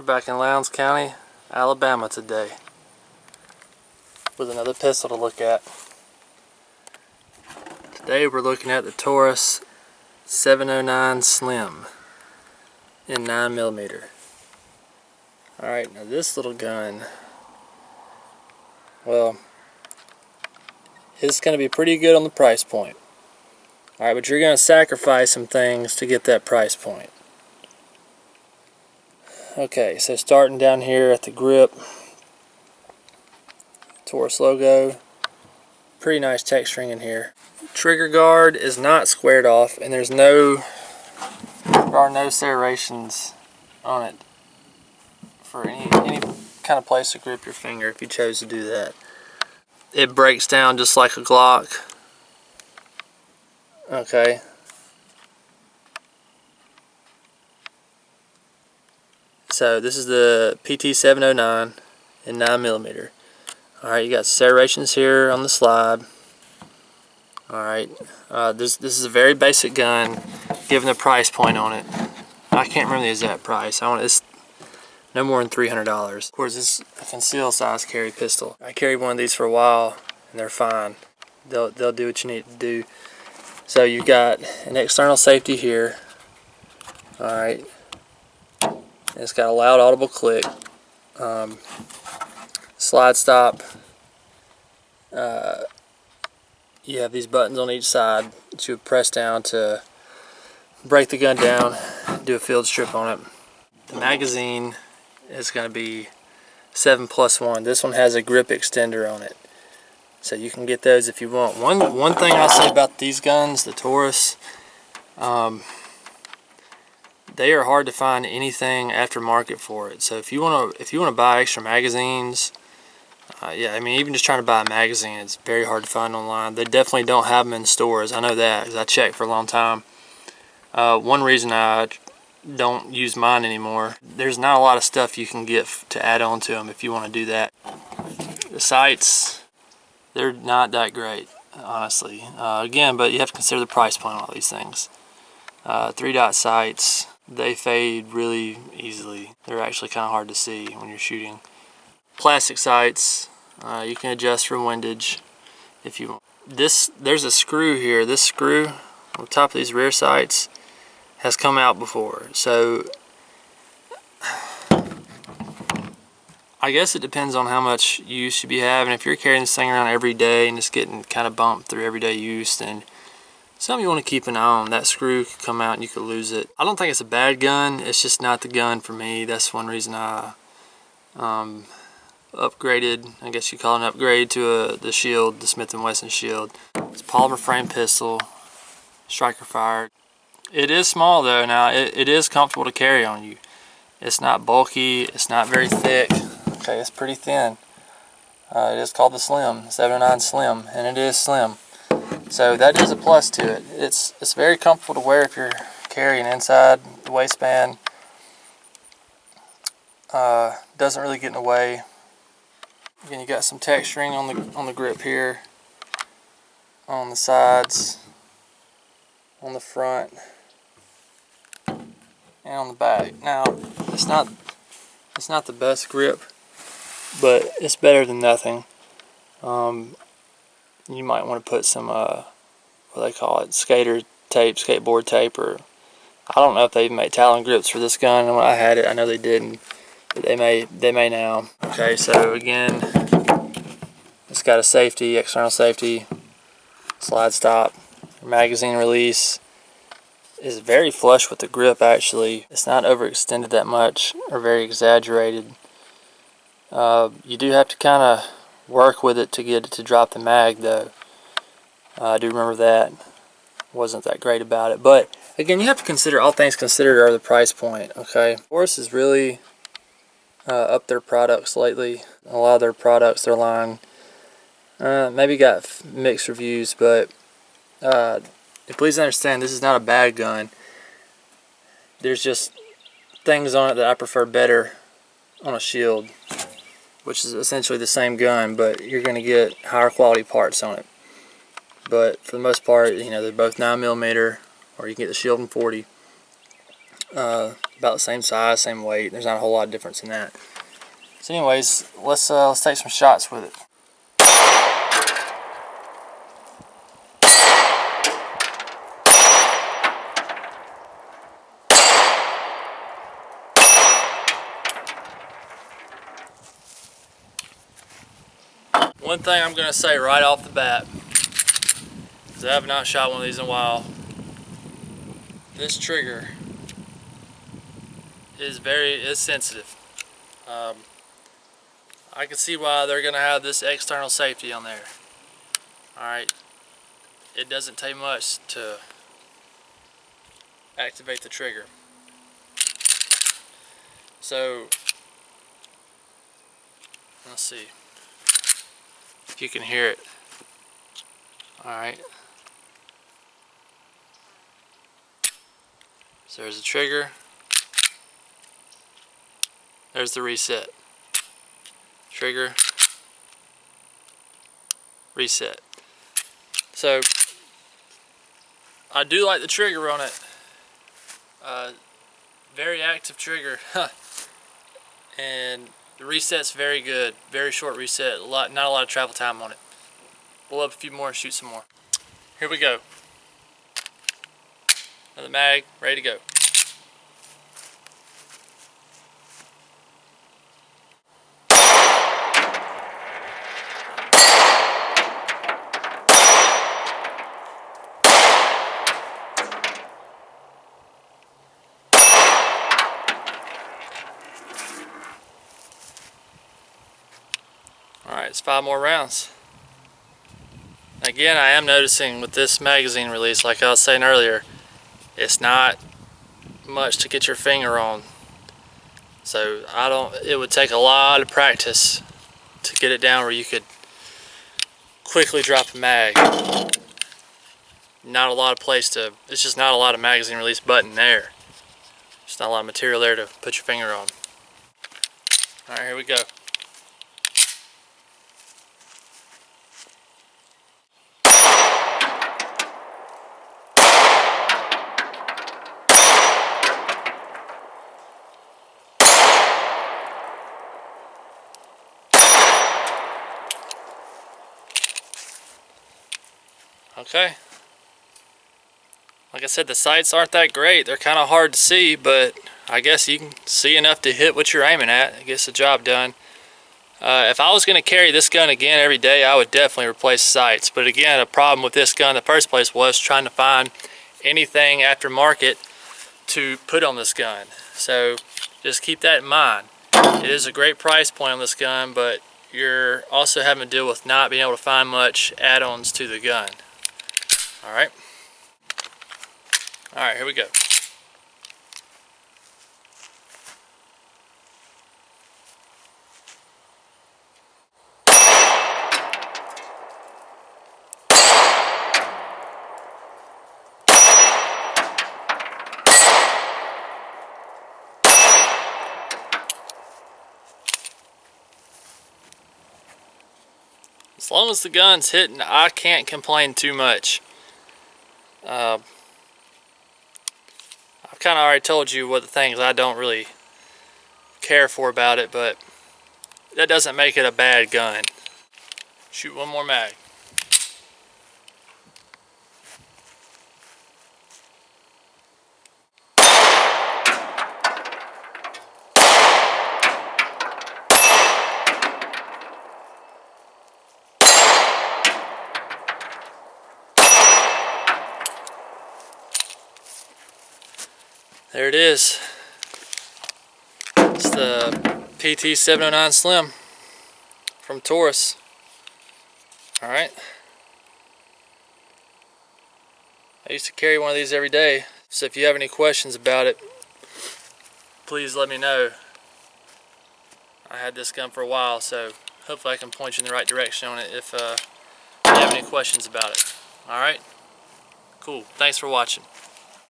back in Lowndes County, Alabama today with another pistol to look at. Today we're looking at the Taurus 709 Slim in 9mm. Alright, now this little gun, well, it's going to be pretty good on the price point. Alright, but you're going to sacrifice some things to get that price point. Okay, so starting down here at the grip, Taurus logo, pretty nice texturing in here. Trigger guard is not squared off, and there are no serrations on it for any kind of place to grip your finger if you chose to do that. It breaks down just like a Glock. Okay. So this is the PT709 in 9mm. Alright, you got serrations here on the slide. Alright, this is a very basic gun given the price point on it. I can't remember the exact price. It's no more than $300. Of course, this is a concealed size carry pistol. I carried one of these for a while and they're fine. They'll do what you need to do. So you've got an external safety here. Alright. It's got a loud audible click. Slide stop. You have these buttons on each side that you would press down to break the gun down, do a field strip on it. The magazine is going to be 7+1. This one has a grip extender on it, so you can get those if you want. One thing I'll say about these guns, the Taurus, they are hard to find anything aftermarket for it. So if you want to buy extra magazines, yeah, I mean, even just trying to buy a magazine, it's very hard to find online. They definitely don't have them in stores. I know that because I checked for a long time. One reason I don't use mine anymore, there's not a lot of stuff you can get to add on to them if you want to do that. The sights, they're not that great, honestly. Again, but you have to consider the price point on all these things. 3-dot sights, they fade really easily. They're actually kind of hard to see when you're shooting. Plastic sights, you can adjust for windage if you want. There's a screw here. This screw on the top of these rear sights has come out before, so I guess it depends on how much use you be having. If you're carrying this thing around every day and it's getting kind of bumped through everyday use, then something you want to keep an eye on. That screw could come out and you could lose it. I don't think it's a bad gun, it's just not the gun for me. That's one reason I upgraded, I guess you call it an upgrade, to the Shield, the Smith & Wesson Shield. It's a polymer frame pistol, striker fired. It is small though. Now it is comfortable to carry on you. It's not bulky, it's not very thick. Okay, it's pretty thin. It is called the Slim, 709 Slim, and it is slim. So that is a plus to it. It's very comfortable to wear if you're carrying inside the waistband. Doesn't really get in the way. Again, you got some texturing on the grip here, on the sides, on the front, and on the back. Now, it's not the best grip, but it's better than nothing. You might want to put some what they call it, skater tape, skateboard tape, or I don't know if they even make Talon grips for this gun. And when I had it, I know they didn't. But they may now. Okay, so again, it's got a safety, external safety, slide stop, magazine release. Is very flush with the grip actually. It's not overextended that much or very exaggerated. You do have to kind of work with it to get it to drop the mag though. I do remember that. Wasn't that great about it. But again, you have to consider, all things considered, are the price point. Okay, Taurus is really up their products lately. A lot of their products, their line, maybe got mixed reviews, but please understand, this is not a bad gun. There's just things on it that I prefer better on a Shield, which is essentially the same gun, but you're going to get higher quality parts on it. But for the most part, you know, they're both 9mm, or you can get the Shield in 40. about the same size, same weight. There's not a whole lot of difference in that. So anyways, let's take some shots with it. One thing I'm going to say right off the bat, because I have not shot one of these in a while, this trigger is sensitive. I can see why they're going to have this external safety on there. Alright, it doesn't take much to activate the trigger. So, let's see if you can hear it. Alright. So there's the trigger. There's the reset. Trigger. Reset. So I do like the trigger on it. Very active trigger. And the reset's very good. Very short reset. Not a lot of travel time on it. Blow up a few more and shoot some more. Here we go. Another mag, ready to go. Alright, it's 5 more rounds. Again, I am noticing with this magazine release, like I was saying earlier, it's not much to get your finger on. So it would take a lot of practice to get it down where you could quickly drop a mag. Not a lot of it's just not a lot of magazine release button there. There's not a lot of material there to put your finger on. Alright, here we go. Okay. Like I said, the sights aren't that great. They're kind of hard to see, but I guess you can see enough to hit what you're aiming at. It gets the job done. If I was going to carry this gun again every day, I would definitely replace sights. But again, a problem with this gun in the first place was trying to find anything aftermarket to put on this gun. So just keep that in mind. It is a great price point on this gun, but you're also having to deal with not being able to find much add-ons to the gun. Alright. Alright, here we go. As long as the gun's hitting, I can't complain too much. I've kind of already told you what the things I don't really care for about it, but that doesn't make it a bad gun. Shoot one more mag. There it is. It's the PT709 Slim from Taurus. Alright. I used to carry one of these every day, so if you have any questions about it, please let me know. I had this gun for a while, so hopefully I can point you in the right direction on it if you have any questions about it. Alright? Cool. Thanks for watching.